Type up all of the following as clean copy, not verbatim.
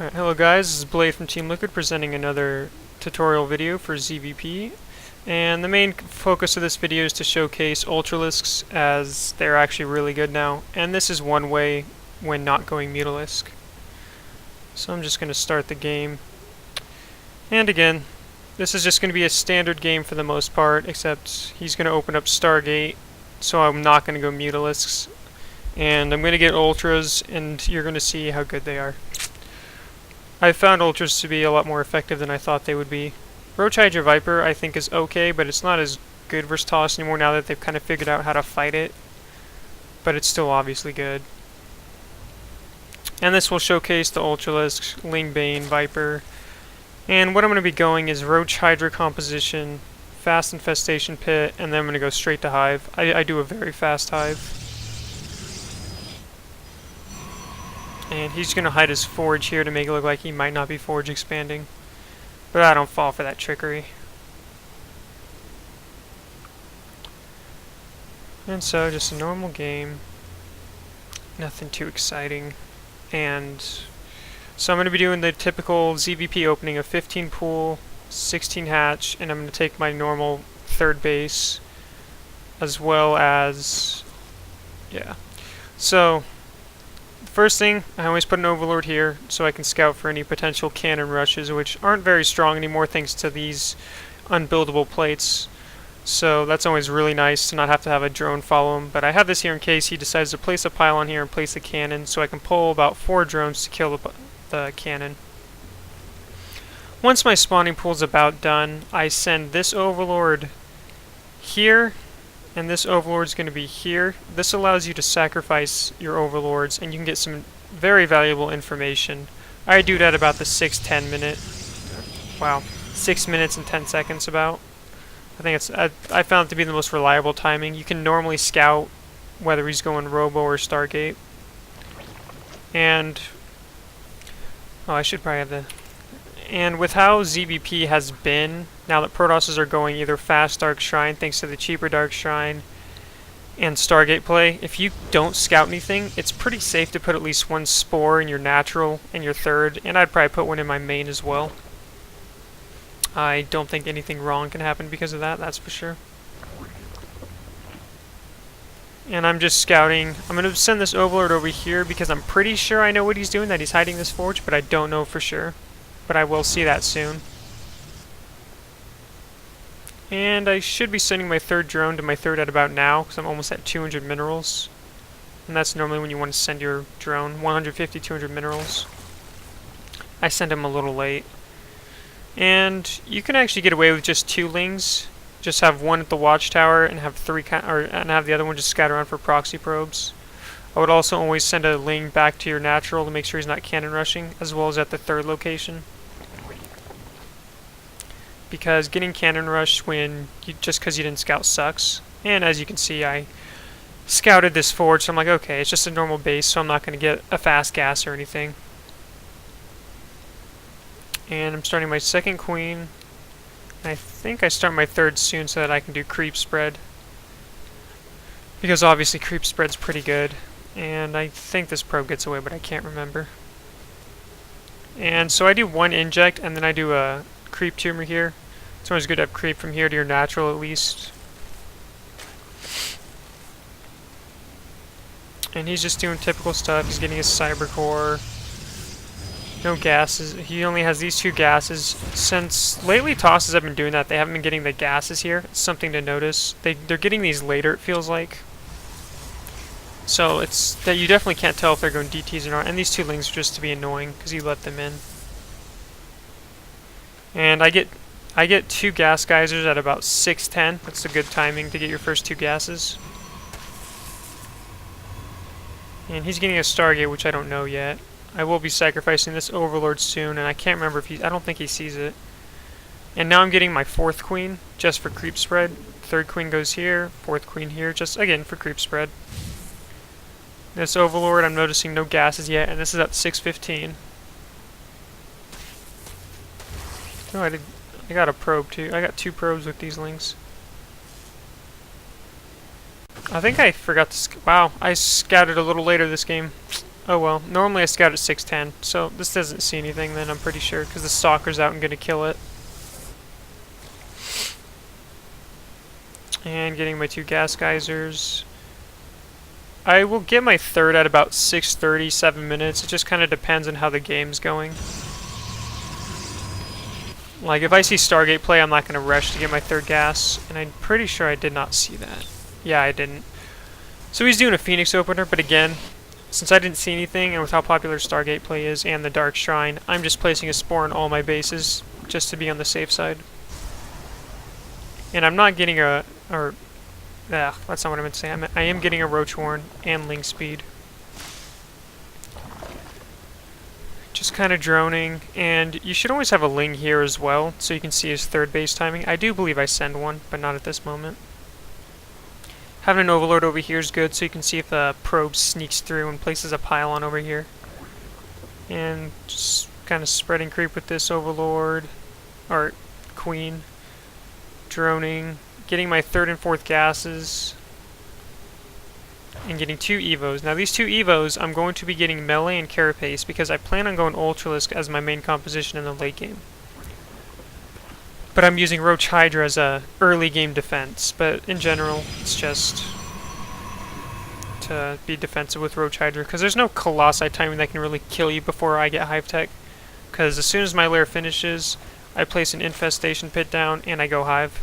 Alright, hello guys, this is Blade from Team Liquid presenting another tutorial video for ZVP. And the main focus of this video is to showcase Ultralisks, as they're actually really good now. And this is one way when not going Mutalisk. So I'm just going to start the game. And again, this is just going to be a standard game for the most part, except he's going to open up Stargate, so I'm not going to go Mutalisks. And I'm going to get Ultras, and you're going to see how good they are. I found Ultras to be a lot more effective than I thought they would be. Roach, Hydra, Viper I think is okay, but it's not as good versus Toss anymore now that they've kind of figured out how to fight it. But it's still obviously good. And this will showcase the Ultralisk, Ling, Bane, Viper. And what I'm going to be going is Roach, Hydra composition, Fast Infestation Pit, and then I'm going to go straight to Hive. I do a very fast Hive. And he's going to hide his Forge here to make it look like he might not be Forge expanding. But I don't fall for that trickery. And so, just a normal game. Nothing too exciting. And so I'm going to be doing the typical ZVP opening of 15 pool, 16 hatch, and I'm going to take my normal third base, as well as, yeah. So, first thing, I always put an Overlord here so I can scout for any potential cannon rushes, which aren't very strong anymore thanks to these unbuildable plates. So that's always really nice to not have to have a drone follow him. But I have this here in case he decides to place a pylon here and place a cannon, so I can pull about 4 drones to kill the cannon. Once my spawning pool is about done, I send this Overlord here, and this Overlord is going to be here. This allows you to sacrifice your Overlords, and you can get some very valuable information. I do that about the 6-10 minute. Wow, 6 minutes and 10 seconds about. I think it's I found it to be the most reliable timing. You can normally scout whether he's going Robo or Stargate. And oh, I should probably have the. And with how ZVP has been, now that Protosses are going either fast Dark Shrine thanks to the cheaper Dark Shrine and Stargate play, if you don't scout anything, it's pretty safe to put at least 1 Spore in your natural and your third, and I'd probably put 1 in my main as well. I don't think anything wrong can happen because of that, that's for sure. And I'm just scouting. I'm going to send this Overlord over here because I'm pretty sure I know what he's doing, that he's hiding this Forge, but I don't know for sure. But I will see that soon. And I should be sending my third drone to my third at about now, because I'm almost at 200 minerals. And that's normally when you want to send your drone, 150, 200 minerals. I sent him a little late. And you can actually get away with just 2 lings. Just have 1 at the watchtower and have 3, and have the other one just scatter around for proxy probes. I would also always send a ling back to your natural to make sure he's not cannon rushing, as well as at the third location. Because getting cannon rush when just because you didn't scout sucks. And as you can see, I scouted this Forge, so I'm like, okay, it's just a normal base, so I'm not going to get a fast gas or anything. And I'm starting my second queen. I think I start my third soon so that I can do creep spread. Because obviously creep spread's pretty good. And I think this probe gets away, but I can't remember. And so I do 1 inject, and then I do a creep tumor here. It's always good to have creep from here to your natural at least. And he's just doing typical stuff. He's getting his cyber core. No gases. He only has these 2 gases. Since lately tosses have been doing that, they haven't been getting the gases here. It's something to notice. They're getting these later, it feels like. So it's that you definitely can't tell if they're going DTs or not. And these 2 lings are just to be annoying because you let them in. And I get 2 gas geysers at about 6:10. That's a good timing to get your first 2 gases. And he's getting a Stargate, which I don't know yet. I will be sacrificing this Overlord soon, and I can't remember if I don't think he sees it. And now I'm getting my 4th queen, just for creep spread. 3rd queen goes here, 4th queen here, just again for creep spread. This Overlord, I'm noticing no gases yet, and this is at 6:15. Oh, I got a probe too. I got 2 probes with these lings. I think I forgot to wow, I scouted a little later this game. Oh well, normally I scout at 610, so this doesn't see anything then, I'm pretty sure, because the stalker's out and gonna kill it. And getting my 2 gas geysers. I will get my third at about 6:30, 7 minutes. It just kind of depends on how the game's going. Like, if I see Stargate play, I'm not going to rush to get my third gas, and I'm pretty sure I did not see that. Yeah, I didn't. So he's doing a Phoenix opener, but again, since I didn't see anything, and with how popular Stargate play is, and the Dark Shrine, I'm just placing a spore on all my bases, just to be on the safe side. And I'm not getting a... that's not what I meant to say. I am getting a roach horn and ling speed. Just kind of droning, and you should always have a ling here as well, so you can see his third base timing. I do believe I send one, but not at this moment. Having an overlord over here is good, so you can see if the probe sneaks through and places a pylon over here. And just kind of spreading creep with this overlord, or queen. Droning, getting my third and fourth gases, and getting 2 evos. Now these 2 evos, I'm going to be getting melee and carapace because I plan on going ultralisk as my main composition in the late game. But I'm using roach hydra as a early game defense, but in general it's just to be defensive with roach hydra because there's no colossi timing that can really kill you before I get hive tech, because as soon as my lair finishes I place an infestation pit down and I go hive.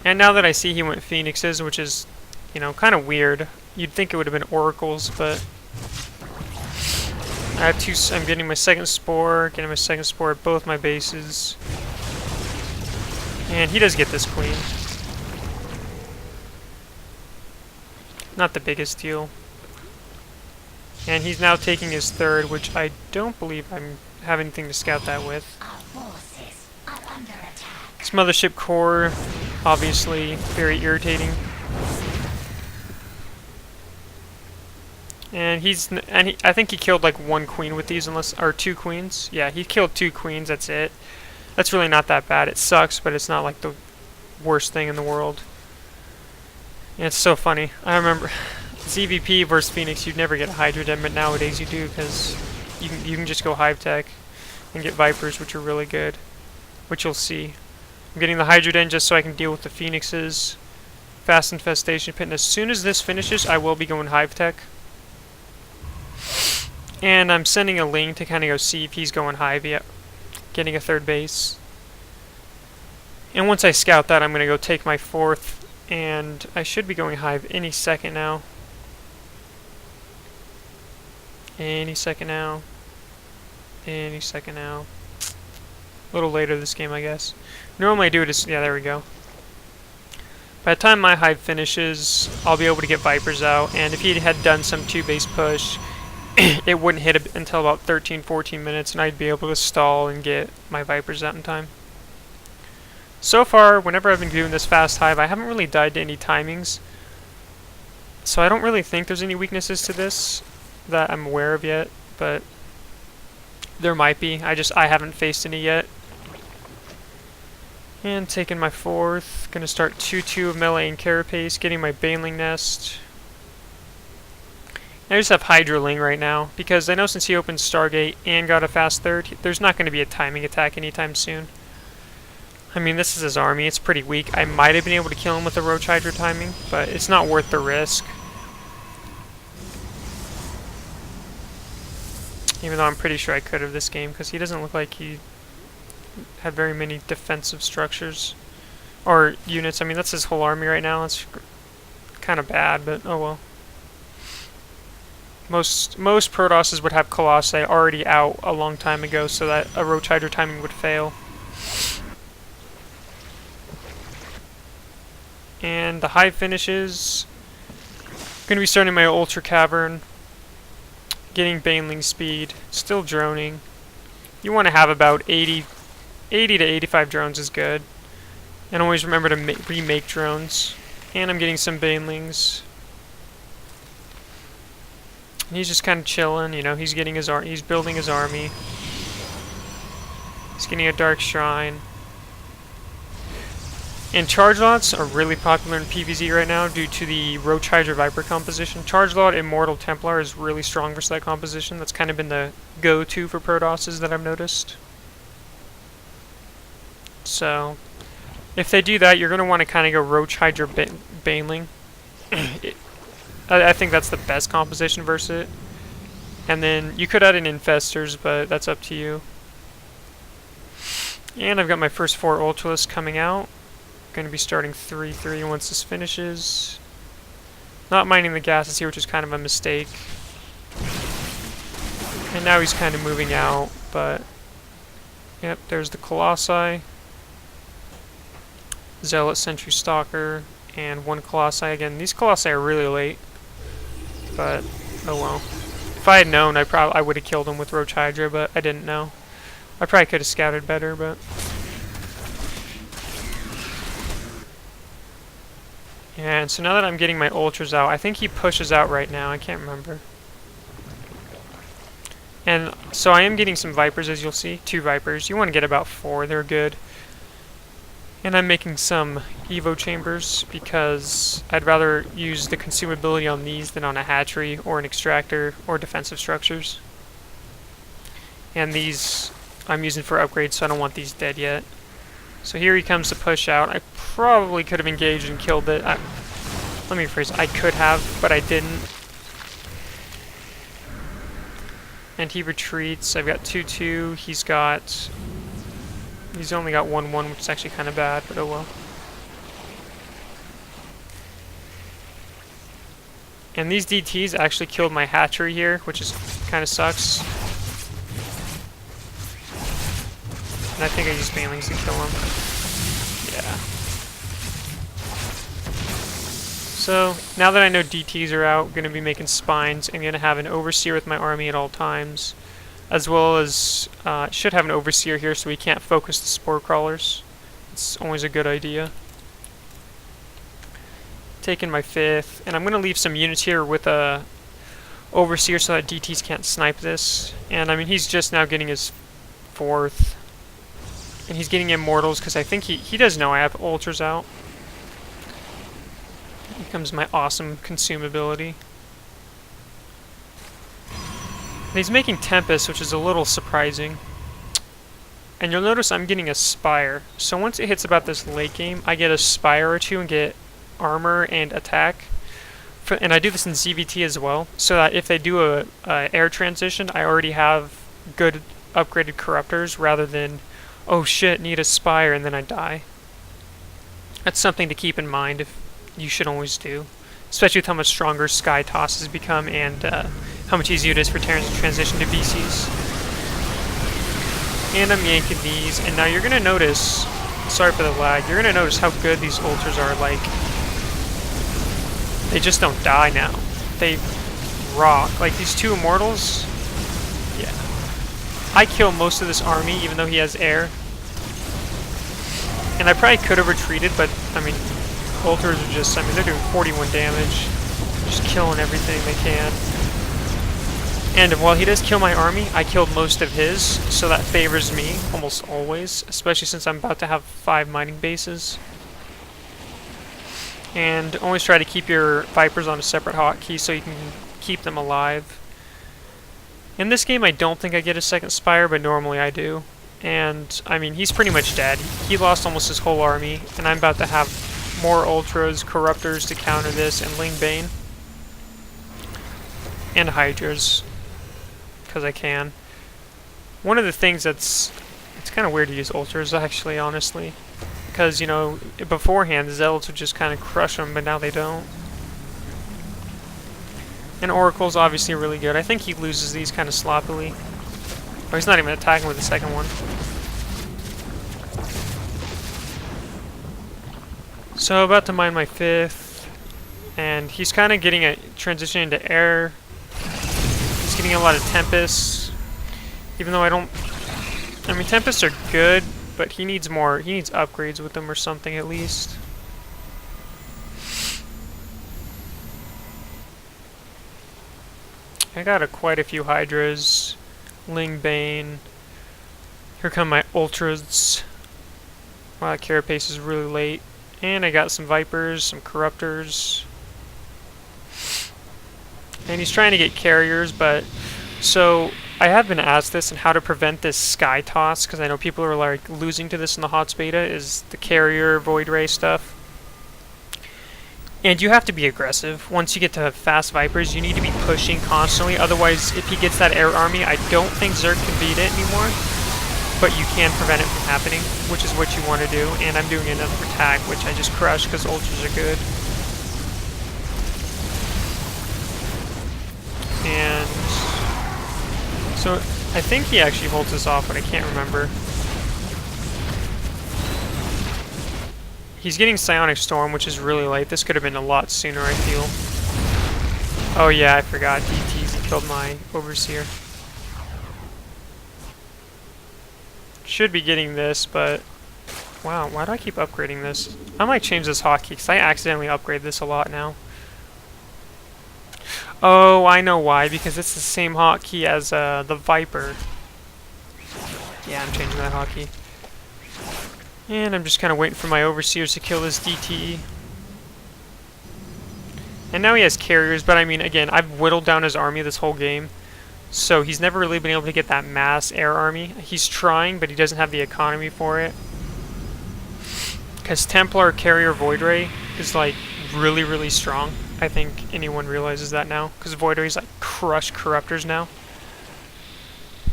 And now that I see he went phoenixes, which is, you know, kind of weird. You'd think it would have been oracles, but I have 2. I'm getting my second spore at both my bases, and he does get this queen. Not the biggest deal. And he's now taking his third, which I don't believe I have anything to scout that with. This mothership core, obviously very irritating. And I think he killed like 1 queen with these, or 2 queens. Yeah, he killed 2 queens, that's it. That's really not that bad. It sucks, but it's not like the worst thing in the world. And it's so funny. I remember ZVP versus Phoenix, you'd never get a Hydra den, but nowadays you do, because you can just go Hive Tech and get Vipers, which are really good, which you'll see. I'm getting the Hydra den just so I can deal with the Phoenixes. Fast Infestation Pit, and as soon as this finishes, I will be going Hive Tech. And I'm sending a ling to kind of go see if he's going hive yet, getting a third base. And once I scout that, I'm going to go take my fourth, and I should be going hive any second now. Any second now. Any second now. A little later this game, I guess. Normally I do it as... yeah, there we go. By the time my hive finishes, I'll be able to get Vipers out, and if he had done some 2-base push, it wouldn't hit until about 13-14 minutes, and I'd be able to stall and get my Vipers out in time. So far, whenever I've been doing this fast hive, I haven't really died to any timings, so I don't really think there's any weaknesses to this that I'm aware of yet, but there might be. I haven't faced any yet. And taking my fourth, gonna start 2-2 of melee and carapace, getting my baneling nest. I just have Hydra Ling right now, because I know since he opened Stargate and got a fast third, there's not going to be a timing attack anytime soon. I mean, this is his army, it's pretty weak. I might have been able to kill him with a Roach Hydra timing, but it's not worth the risk. Even though I'm pretty sure I could have this game, because he doesn't look like he had very many defensive structures. Or units. I mean, that's his whole army right now. It's kind of bad, but oh well. Most protosses would have Colossi already out a long time ago, so that a Roach Hydra timing would fail. And the hive finishes. Going to be starting my Ultra Cavern. Getting Baneling speed. Still droning. You want to have about 80 to 85 drones is good. And always remember to remake drones. And I'm getting some Banelings. He's just kind of chilling, you know, he's getting his he's building his army. He's getting a Dark Shrine. And charge lots are really popular in PvZ right now due to the roach, hydra, viper composition. Charge lot immortal templar is really strong versus that composition. That's kind of been the go-to for protosses that I've noticed. So if they do that, you're going to want to kind of go roach, hydra, baneling. I think that's the best composition versus it. And then you could add in infestors, but that's up to you. And I've got my first 4 ultralisks coming out. Going to be starting 3-3 once this finishes. Not mining the gases here, which is kind of a mistake. And now he's kind of moving out, but yep, there's the Colossi. Zealot, Sentry, Stalker, and 1 Colossi. Again, these Colossi are really late, but oh well. If I had known, I would have killed him with Roach Hydra, but I didn't know. I probably could have scouted better, but... And so now that I'm getting my ultras out, I think he pushes out right now, I can't remember. And so I am getting some Vipers, as you'll see. 2 Vipers. You want to get about 4, they're good. And I'm making some Evo chambers because I'd rather use the consumability on these than on a hatchery or an extractor or defensive structures. And these I'm using for upgrades, so I don't want these dead yet. So here he comes to push out. I probably could have engaged and killed it. Let me rephrase. I could have, but I didn't. And he retreats. I've got 2-2. He's only got 1-1, which is actually kind of bad, but oh well. And these DTs actually killed my hatchery here, which is kind of sucks. And I think I used banelings to kill him. Yeah. So, now that I know DTs are out, I'm going to be making spines. I'm going to have an overseer with my army at all times. As well as, should have an overseer here so we can't focus the spore crawlers. It's always a good idea. Taking my 5th, and I'm going to leave some units here with a overseer so that DTs can't snipe this. And I mean, he's just now getting his 4th. And he's getting immortals because I think he does know I have ultras out. Here comes my awesome consumability. And he's making Tempest, which is a little surprising. And you'll notice I'm getting a Spire. So once it hits about this late game, I get a Spire or 2 and get armor and attack. And I do this in ZVT as well, so that if they do a air transition, I already have good upgraded corruptors rather than, oh shit, need a Spire and then I die. That's something to keep in mind if you should always do. Especially with how much stronger Sky Toss has become and how much easier it is for Terrans to transition to VCs. And I'm yanking these, and now you're going to notice, sorry for the lag, you're going to notice how good these ultras are. Like, they just don't die now. They rock. Like these 2 immortals, yeah. I kill most of this army even though he has air. And I probably could have retreated, but I mean, ultras are just, I mean, they're doing 41 damage. Just killing everything they can. And while he does kill my army, I killed most of his, so that favors me almost always, especially since I'm about to have 5 mining bases. And always try to keep your Vipers on a separate hotkey so you can keep them alive. In this game I don't think I get a second Spire, but normally I do. And, I mean, he's pretty much dead. He lost almost his whole army, and I'm about to have more Ultras, Corruptors to counter this, and Ling Bane. And Hydras, because I can. One of the things it's kind of weird to use Ultras, actually, honestly. Because, you know, beforehand, the Zealots would just kind of crush them, but now they don't. And Oracle's obviously really good. I think he loses these kind of sloppily. Or he's not even attacking with the second one. So, about to mine my 5th. And he's kind of getting a transition into air. He's getting a lot of Tempests. Even though I don't... I mean, Tempests are good, but he needs more. He needs upgrades with them or something at least. I got quite a few Hydras. Ling Bane. Here come my Ultras. Wow, that carapace is really late. And I got some Vipers, some Corruptors. And he's trying to get carriers, but... So, I have been asked this and how to prevent this sky toss, because I know people are like losing to this in the HOTS beta, is the carrier, Void Ray stuff. And you have to be aggressive. Once you get to fast Vipers, you need to be pushing constantly, otherwise if he gets that air army, I don't think Zerg can beat it anymore. But you can prevent it from happening, which is what you want to do. And I'm doing another attack, which I just crushed because ultras are good. And so I think he actually holds this off, but I can't remember. He's getting Psionic Storm, which is really late. This could have been a lot sooner, I feel. Oh yeah, I forgot. DTs, he killed my Overseer. Should be getting this, but... Wow, why do I keep upgrading this? I might change this hotkey, because I accidentally upgrade this a lot now. Oh, I know why, because it's the same hotkey as the Viper. Yeah, I'm changing that hotkey. And I'm just kind of waiting for my Overseers to kill this DT. And now he has carriers, but I mean, again, I've whittled down his army this whole game. So he's never really been able to get that mass air army. He's trying, but he doesn't have the economy for it. Because Templar Carrier Void Ray is like really, really strong. I think anyone realizes that now. Because Void Ray's like crushed Corruptors now.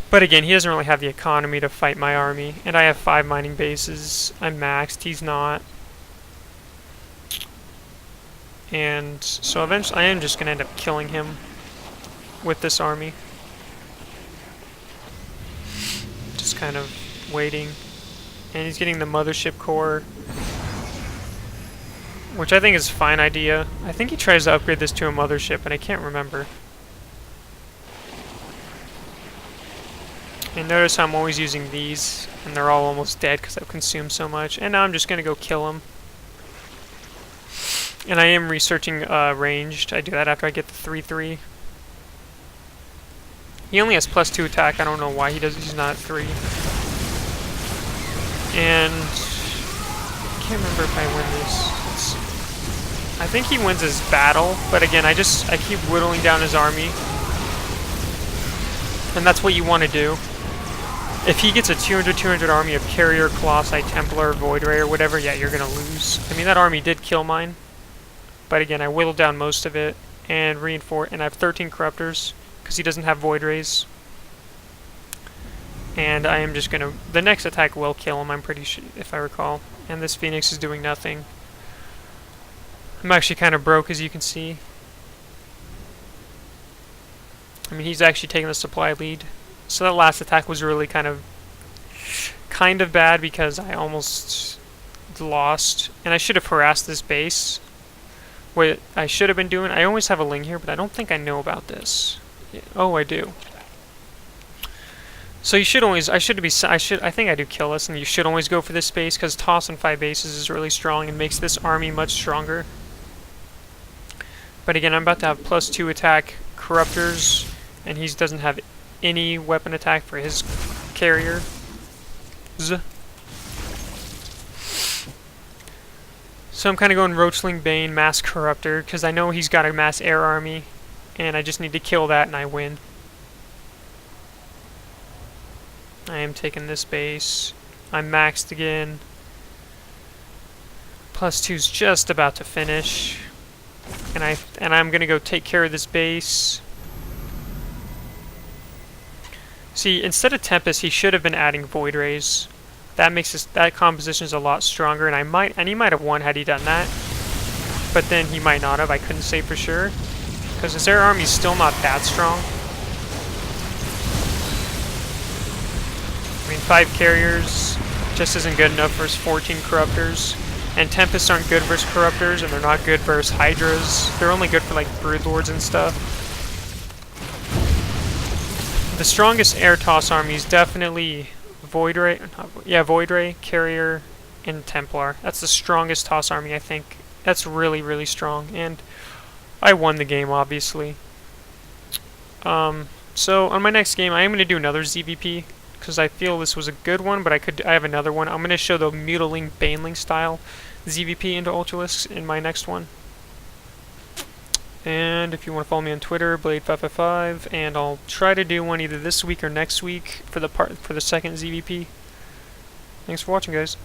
But again, he doesn't really have the economy to fight my army. And I have 5 mining bases. I'm maxed. He's not. And so eventually I am just going to end up killing him with this army. Just kind of waiting. And he's getting the Mothership Core, which I think is a fine idea. I think he tries to upgrade this to a Mothership, and I can't remember. And notice how I'm always using these, and they're all almost dead because I've consumed so much. And now I'm just going to go kill them. And I am researching ranged. I do that after I get the 3-3. He only has +2 attack. I don't know why he's not at 3. And I can't remember if I win this. I think he wins his battle, but again, I keep whittling down his army. And that's what you want to do. If he gets a 200 army of Carrier, Colossi, Templar, Void Ray, or whatever, yeah, you're going to lose. I mean, that army did kill mine. But again, I whittled down most of it and reinforced, and I have 13 Corruptors because he doesn't have Void Rays. And I am just going to... The next attack will kill him, I'm pretty sure, if I recall. And this Phoenix is doing nothing. I'm actually kind of broke, as you can see. I mean, he's actually taking the supply lead. So that last attack was really kind of bad because I almost lost. And I should have harassed this base. What I should have been doing... I always have a ling here, but I don't think I know about this. Oh, I do. So you should always... I think I do kill this, and you should always go for this base, because toss on 5 bases is really strong and makes this army much stronger. But again, I'm about to have +2 attack Corruptors, and he doesn't have any weapon attack for his carrier. So I'm kind of going Roachling, Bane, Mass Corruptor, because I know he's got a mass air army, and I just need to kill that and I win. I am taking this base. I'm maxed again. +2's just about to finish. And I'm gonna go take care of this base. See, instead of Tempest, he should have been adding Void Rays. That makes that composition is a lot stronger, and he might have won had he done that. But then he might not have. I couldn't say for sure, because his air army's still not that strong. I mean, 5 carriers just isn't good enough versus 14 Corruptors. And Tempests aren't good versus Corruptors, and they're not good versus Hydras. They're only good for like Broodlords and stuff. The strongest air toss army is definitely Void Ray. Yeah, Void Ray, Carrier, and Templar. That's the strongest toss army, I think. That's really, really strong. And I won the game, obviously. So on my next game, I am going to do another ZVP, because I feel this was a good one, but I have another one. I'm going to show the mutiling baneling style, ZVP into Ultralisks in my next one. And if you want to follow me on Twitter, Blade555, and I'll try to do one either this week or next week for the second ZVP. Thanks for watching, guys.